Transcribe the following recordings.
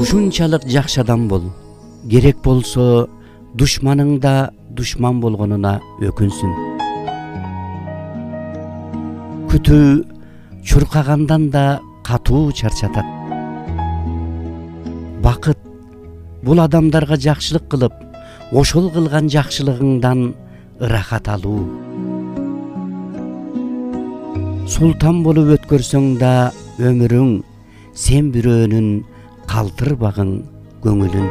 Ушунчалык жакшы адам бол. Керек болсо душманың да душман болгонуна өкүнсүн. Күтүү чуркагандан да катуу чарчатат. Бакыт бул адамдарга жакшылык кылып, ошол кылган жакшылыгыңдан ырахат алуу. Султан болуп өткөрсөң да өмүрүң, сен бирөөнүн калтырбагың көңүлүн.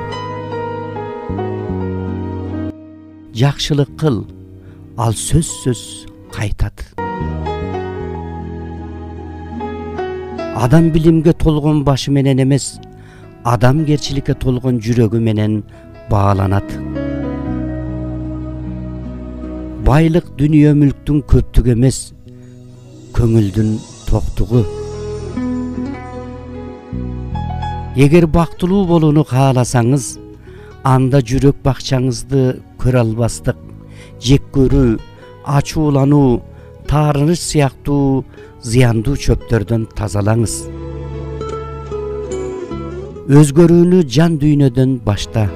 Жакшылык кыл, ал сөзсүз кайтат. Адам билимге толгон башы менен эмес, адамгерчиликке толгон жүрөгү менен бааланат. Байлык дүнүйө мүлктүн көптүгү эмес, көңүлдүн токтугу. Эгер бактылуу болууну кааласаңыз, анда жүрөк бакчаңызды көрө албастык, жек көрүү, ачуулануу, таарыныч сыяктуу зыяндуу чөптөрдөн тазалаңыз. Өзгөрүүнү жан дүйнөдөн башта.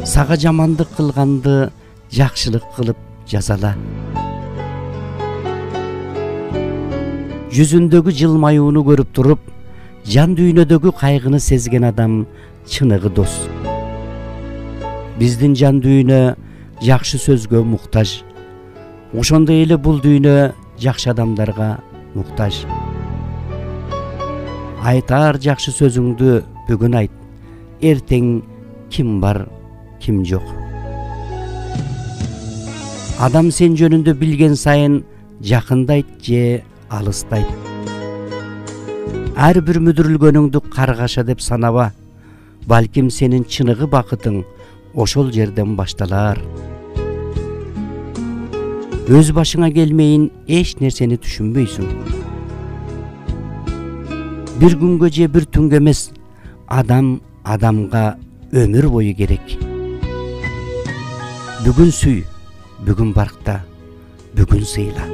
Сага жамандык кылганды жакшылык кылып жазала. Жүзүндөгү жылмаюуну көрүп туруп, жан дүйнөдөгү кайгыны сезген адам чыныгы дос. Биздин жан дүйнө жакшы сөзгө муктаж. Ошондой эле бул дүйнө жакшы адамдарга муктаж. Айтар жакшы сөзүңдү бүгүн айт. Эртең ким бар, ким жок. Адам сен жөнүндө билген сайын жакындайт же алыстайт. Ар бир мүдүрүлгөнүңдү каргаша деп санаба. Балким сенин чыныгы бакытың ошол жерден башталар. Өз башыңа келмейин эч нерсени түшүнбөйсүң. Бир күнгө же бир түнгө эмес, адам адамга өмүр бою керек. Бүгүн сүй, бүгүн баркта, бүгүн сыйла.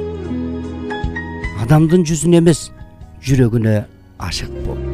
Адамдын жүзүнө эмес, жүрөгүнө ашык бол.